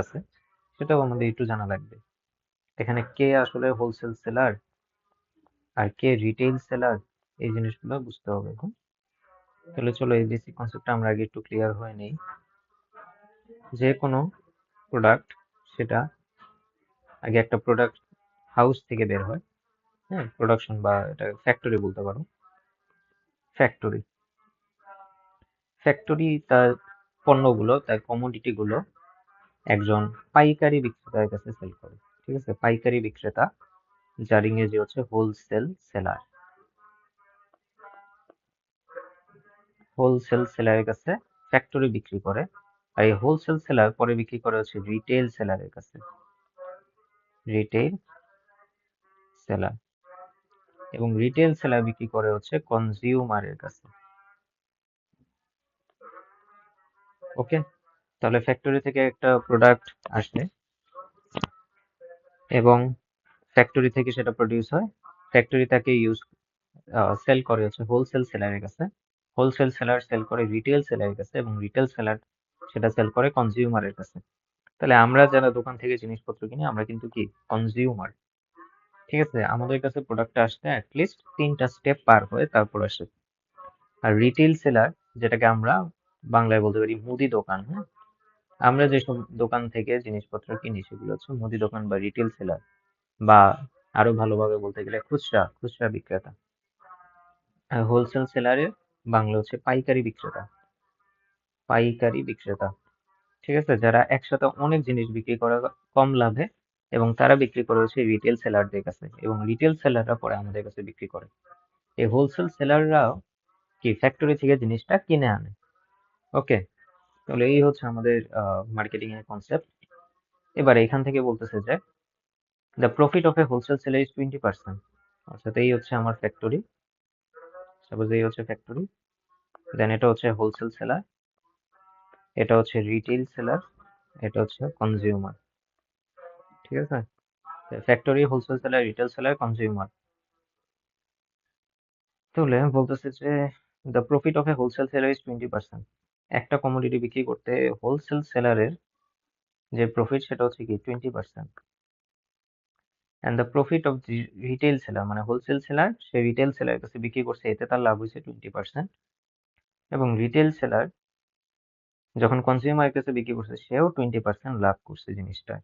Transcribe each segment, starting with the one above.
আছে সেটাও আমাদের একটু জানা লাগবে। এখানে কে আসলে হোলসেল সেলার আর কে রিটেইল সেলার, এই জিনিসগুলো বুঝতে হবে। তাহলে চলো এই বেসিক কনসেপ্টটা আমরা আগে একটু ক্লিয়ার হয়ে নেই। যে কোনো প্রোডাক্ট সেটা আগে একটা প্রোডাক্ট হাউস থেকে বের হয়, হ্যাঁ, প্রোডাকশন বা এটা ফ্যাক্টরি বলতে পারো। ফ্যাক্টরি ফ্যাক্টরি তার পণ্যগুলো, তার কমোডিটি গুলো একজন পাইকারি বিক্রেতার কাছে সেল করে। ঠিক আছে, পাইকারি বিক্রেতা, যার ইংরেজি হচ্ছে হোলসেল সেলার। হোলসেল সেলারের কাছে ফ্যাক্টরি বিক্রি করে, আর এই হোলসেল সেলার পরে বিক্রি করে হচ্ছে রিটেল সেলারের কাছে, রিটেল সেলার। এবং রিটেল সেলার বিক্রি করে হচ্ছে কনজিউমারের কাছে। ওকে, তাহলে ফ্যাক্টরি থেকে একটা প্রোডাক্ট আসে এবং ফ্যাক্টরি থেকে সেটা প্রডিউস হয়, ফ্যাক্টরি তাকে সেল করে হচ্ছে হোলসেল সেলারের কাছে, হোলসেল সেলার সেল করে রিটেল সেলারের কাছে, এবং রিটেল সেলার সেটা সেল করে কনজিউমারের কাছে। তাহলে আমরা যারা দোকান থেকে জিনিসপত্র কিনি আমরা কিন্তু কি কনজিউমার। ঠিক আছে, আমাদের কাছে প্রোডাক্টটা আসতে অ্যাটলিস্ট 3টা স্টেপ পার হয়ে তারপর আসে। আর রিটেল সেলার, যেটাকে আমরা বাংলায় বলতে পারি মুদি দোকান, হ্যাঁ, আমরা যেসব দোকান থেকে জিনিসপত্র কিনি সেগুলো হচ্ছে মুদি দোকান বা রিটেল সেলার, বা আরো ভালোভাবে বলতে গেলে খুচরা খুচরা বিক্রেতা। হোলসেল সেলারের বাংলা হচ্ছে পাইকারি বিক্রেতা, পাইকারি বিক্রেতা। ঠিক আছে, যারা একসাথে অনেক জিনিস বিক্রি করে কম লাভে, এবং তারা বিক্রি করে হচ্ছে রিটেল সেলারদের কাছে, এবং রিটেল সেলাররা পরে আমাদের কাছে বিক্রি করে। এই হোলসেল সেলাররাও কি ফ্যাক্টরি থেকে জিনিসটা কিনে আনে। ওকে, তাহলে এই হচ্ছে আমাদের মার্কেটিং এর কনসেপ্ট। এবার এখান থেকে বলতেছে যে the profit of A wholesale seller is 20%। অর্থাৎ এই হচ্ছে আমার ফ্যাক্টরি, সাপোজ এই হচ্ছে ফ্যাক্টরি, দেন এটা হচ্ছে হোলসেল সেলার, এটা হচ্ছে রিটেল সেলার, এটা হচ্ছে কনজিউমার। ঠিক আছে, factory, wholesale seller, retail seller, consumer. তাহলে বলতেছে যে the profit of A wholesale seller is 20%। একটা কমোডিটি বিক্রি করতে হোলসেল সেলারের যে প্রফিট সেটা হচ্ছে কি 20%। And the profit of retail seller, মানে হোলসেল সেলার সে রিটেল সেলার কাছে বিক্রি করছে, এতে তার লাভ হয়েছে 20%। এবং রিটেল সেলার যখন কনজিউমার কাছে বিক্রি করছে সেও 20% লাভ করছে জিনিসটা।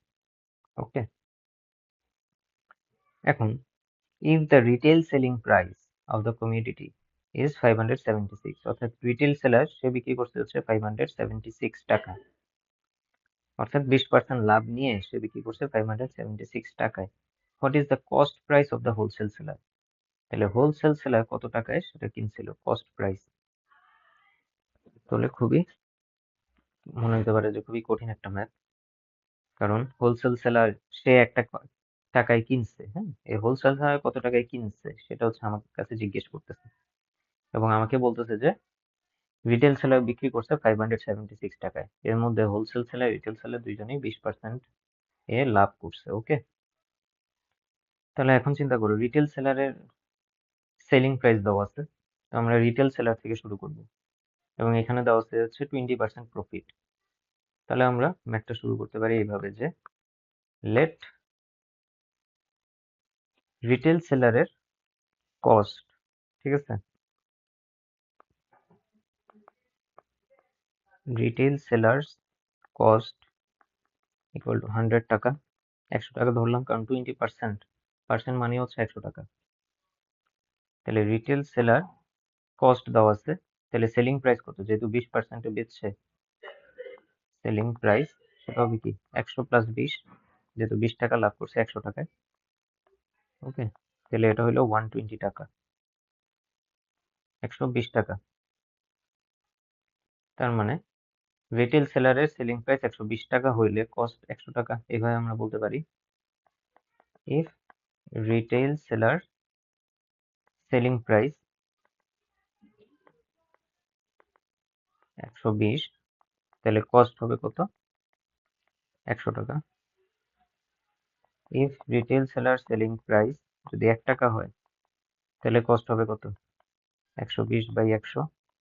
ওকে, এখন if the retail selling price of the commodity is 576, অর্থাৎ রিটেল সেলার সে বিক্রি করছে হচ্ছে 576 টাকা, অর্থাৎ 20% লাভ নিয়ে সে বিক্রি করছে 576 টাকায়। What is the cost price of the wholesale seller? তাহলে হোলসেল সেলার কত টাকায় সেটা কিনছিল, কস্ট প্রাইস। তাহলে খুবই মনে হতে পারে যে খুবই কঠিন একটা ম্যাথ, কারণ হোলসেল সেলার সে একটা টাকায় কিনছে, হ্যাঁ, এই হোলসেল সেলার কত টাকায় কিনছে সেটা হচ্ছে আমার কাছে জিজ্ঞেস করতেছে, এবং আমাকে বলতেছে যে রিটেল সেলার বিক্রি করছে 576 টাকায়। এর মধ্যে হোলসেল সেলার রিটেল সেলার দুইজনেই 20% এ লাভ করছে। ওকে, তাহলে এখন চিন্তা করো রিটেল সেলারের সেলিং প্রাইস দেওয়া আছে, তো আমরা রিটেল সেলার থেকে শুরু করব, এবং এখানে দেওয়া আছে হচ্ছে 20% প্রফিট। তাহলে আমরা ম্যাথটা শুরু করতে পারি এইভাবে যে লেট রিটেল সেলারের কস্ট, ঠিক আছে, retail sellers cost equal to 100 টাকা। 100 টাকা ধরলাম কারণ 20%, পার্সেন্ট মানে হচ্ছে 100 টাকা। তাহলে রিটেল সেলার কস্ট দেওয়া আছে, তাহলে সেলিং প্রাইস কত, যেহেতু 20% বেচছে, সেলিং প্রাইস সেটা হবে কি 100 প্লাস 20, যেহেতু 20 টাকা লাভ করছে 100 টাকায়। ওকে, তাহলে এটা হলো 120 টাকা, 120 টাকা। তার মানে রিটেল সেলারের সেলিং প্রাইস 120 টাকা হইলে কস্ট 100 টাকা। এভাবে আমরা বলতে পারি if retail seller selling price 120, তাহলে কস্ট হবে কত, 100 টাকা। If retail seller selling price যদি 1 টাকা হয় তাহলে কস্ট হবে কত, 120/100,